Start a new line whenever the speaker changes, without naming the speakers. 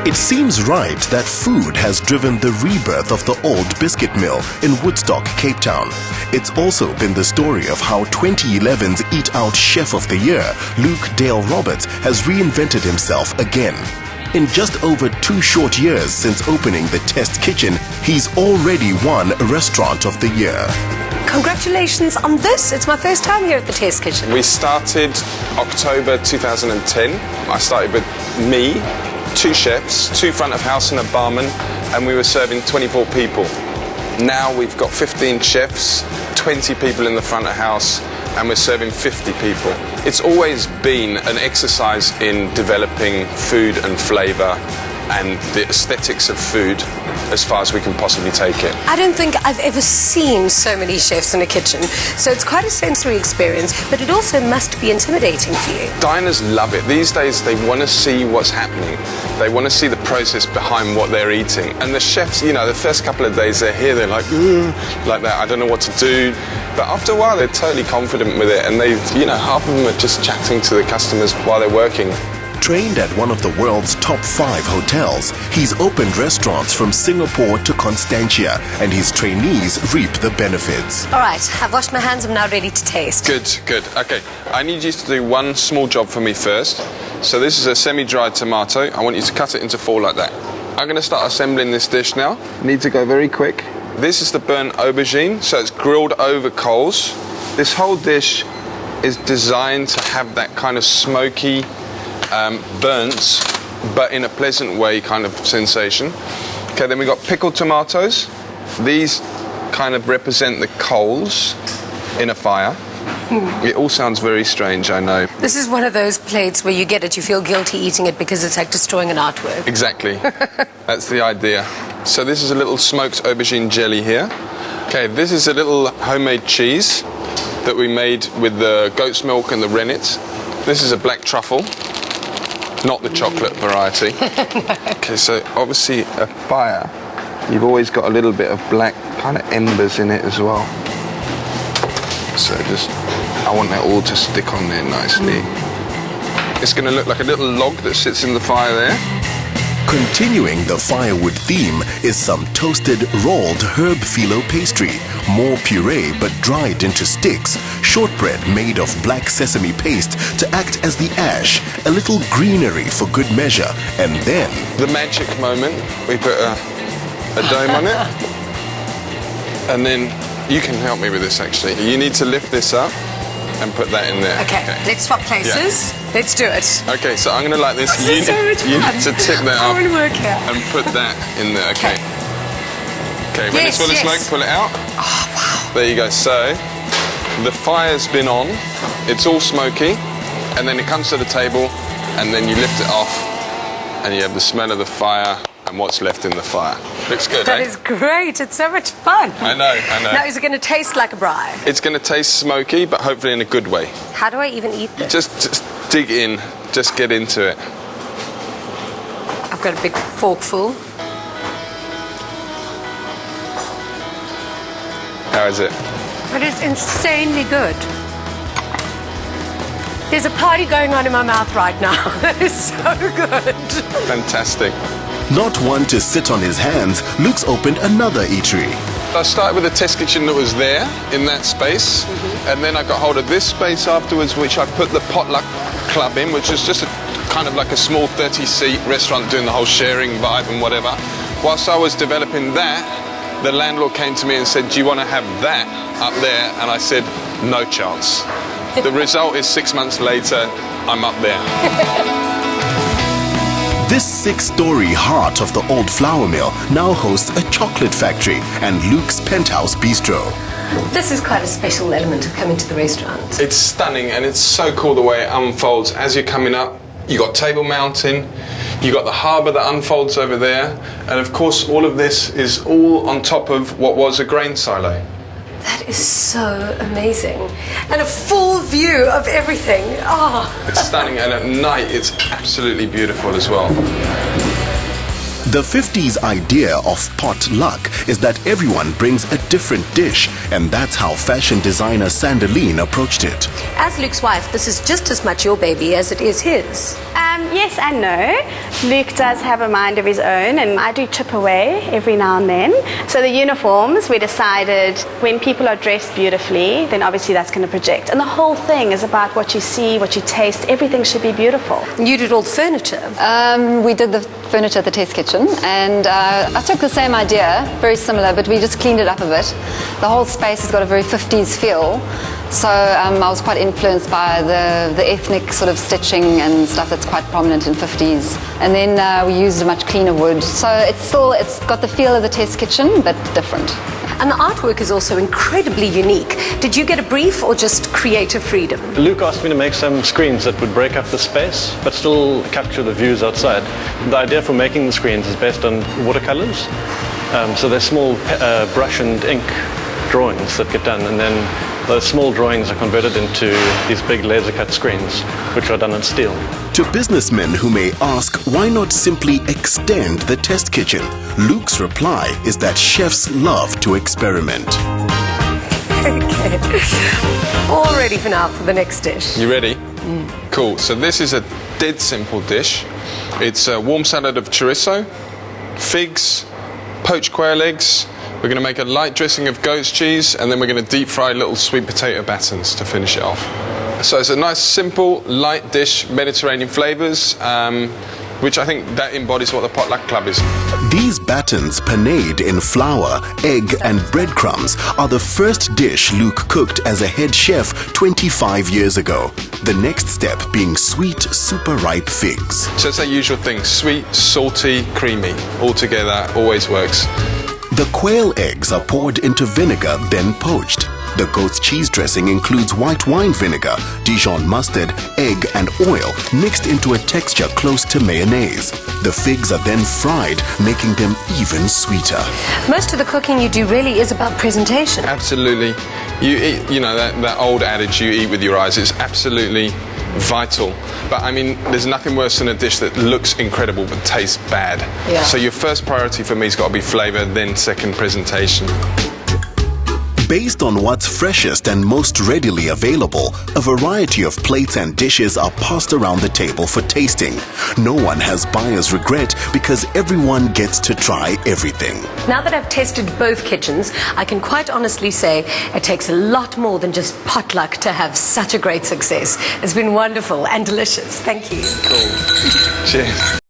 It seems right that food has driven the rebirth of the old biscuit mill in Woodstock, Cape Town. It's also been the story of how 2011's Eat Out Chef of the Year, Luke Dale Roberts, has reinvented himself again. In just over 2 short years since opening the Test Kitchen, he's already won Restaurant of the Year.
Congratulations on this. It's my first time here at the Test Kitchen.
We started October 2010. I started with me, 2 chefs, 2 front of house and a barman, and we were serving 24 people. Now we've got 15 chefs, 20 people in the front of house, and we're serving 50 people. It's always been an exercise in developing food and flavour and the aesthetics of food as far as we can possibly take it.
I don't think I've ever seen so many chefs in a kitchen, so it's quite a sensory experience, but it also must be intimidating for you.
Diners love it. These days they want to see what's happening. They want to see the process behind what they're eating. And the chefs, you know, the first couple of days they're here, they're like, like that, I don't know what to do. But after a while they're totally confident with it, and they, you know, half of them are just chatting to the customers while they're working.
Trained at one of the world's top 5 hotels, he's opened restaurants from Singapore to Constantia, and his trainees reap the benefits.
All right, I've washed my hands. I'm now ready to taste.
Good, good. Okay, I need you to do one small job for me first. So this is a semi-dried tomato. I want you to cut it into 4 like that. I'm going to start assembling this dish now. Need to go very quick. This is the burnt aubergine, so it's grilled over coals. This whole dish is designed to have that kind of smoky, burnt, but in a pleasant way kind of sensation. Okay, then we've got pickled tomatoes. These kind of represent the coals in a fire. It all sounds very strange, I know.
This is one of those plates where you get it, you feel guilty eating it because it's like destroying an artwork.
Exactly. That's the idea. So this is a little smoked aubergine jelly here. Okay, this is a little homemade cheese that we made with the goat's milk and the rennet. This is a black truffle. Not the chocolate variety. Okay, so obviously a fire, you've always got a little bit of black kind of embers in it as well. So just, I want that all to stick on there nicely. It's going to look like a little log that sits in the fire there.
Continuing the firewood theme is some toasted rolled herb phyllo pastry, more puree but dried into sticks, shortbread made of black sesame paste to act as the ash, a little greenery for good measure, and then...
The magic moment, we put a dome on it, and then you can help me with this actually. You need to lift this up and put that in there.
Okay, let's swap places. Yeah. Let's do it.
Okay, so I'm going to like this.
You need
to tip that up
and
put that in there. Okay. Okay, when it's full of smoke, pull it out.
Oh, wow.
There you go. So the fire's been on, it's all smoky, and then it comes to the table, and then you lift it off, and you have the smell of the fire and what's left in the fire. Looks good,
That is great. It's so much fun.
I know, I know.
Now, is it going to taste like a braai?
It's going to taste smoky, but hopefully in a good way.
How do I even eat this?
Just dig in. Just get into it.
I've got a big forkful.
How is it?
But it's insanely good. There's a party going on in my mouth right now. That is so good.
Fantastic.
Not one to sit on his hands, Luke's opened another eatery.
I started with a test kitchen that was there, in that space, and then I got hold of this space afterwards, which I put the potluck club in, which was just a kind of like a small 30-seat restaurant doing the whole sharing vibe and whatever. Whilst I was developing that, the landlord came to me and said, do you want to have that up there? And I said, no chance. The result is 6 months later, I'm up there.
This 6-story heart of the old flour mill now hosts a chocolate factory and Luke's penthouse bistro.
This is quite a special element of coming to the restaurant.
It's stunning, and it's so cool the way it unfolds. As you're coming up, you got Table Mountain, you got the harbour that unfolds over there, and of course all of this is all on top of what was a grain silo.
That is so amazing. And a full view of everything. Oh.
It's stunning, and at night it's absolutely beautiful as well.
The 50s idea of potluck is that everyone brings a different dish, and that's how fashion designer Sandaline approached it.
As Luke's wife, this is just as much your baby as it is his.
Yes and no. Luke does have a mind of his own, and I do chip away every now and then. So the uniforms, we decided when people are dressed beautifully, then obviously that's going to project. And the whole thing is about what you see, what you taste. Everything should be beautiful.
You did all the furniture.
We did the furniture at the test kitchen, and I took the same idea, very similar, but we just cleaned it up a bit. The whole space has got a very 50s feel, so I was quite influenced by the ethnic sort of stitching and stuff that's quite prominent in 50s. And then we used a much cleaner wood, so it's got the feel of the test kitchen, but different.
And the artwork is also incredibly unique. Did you get a brief or just creative freedom?
Luke asked me to make some screens that would break up the space but still capture the views outside. The idea for making the screens is based on watercolors. So they're small brush and ink drawings that get done, and then those small drawings are converted into these big laser cut screens, which are done in steel.
To businessmen who may ask, why not simply extend the test kitchen? Luke's reply is that chefs love to experiment.
Okay. All ready for now for the next dish.
You ready? Cool. So this is a dead simple dish. It's a warm salad of chorizo, figs, poached quail eggs. We're going to make a light dressing of goat's cheese, and then we're going to deep fry little sweet potato battens to finish it off. So it's a nice, simple, light dish, Mediterranean flavours, which I think that embodies what the Potluck Club is.
These battens, panade in flour, egg and breadcrumbs, are the first dish Luke cooked as a head chef 25 years ago. The next step being sweet, super ripe figs.
So it's that usual thing, sweet, salty, creamy. All together always works.
The quail eggs are poured into vinegar, then poached. The goat's cheese dressing includes white wine vinegar, Dijon mustard, egg and oil mixed into a texture close to mayonnaise. The figs are then fried, making them even sweeter.
Most of the cooking you do really is about presentation.
Absolutely. You eat, you know, that old adage, you eat with your eyes, is absolutely vital. But I mean, there's nothing worse than a dish that looks incredible but tastes bad.
Yeah.
So your first priority for me has got to be flavour, then second presentation.
Based on what's freshest and most readily available, a variety of plates and dishes are passed around the table for tasting. No one has buyer's regret because everyone gets to try everything.
Now that I've tested both kitchens, I can quite honestly say it takes a lot more than just potluck to have such a great success. It's been wonderful and delicious. Thank you.
Cool. Cheers.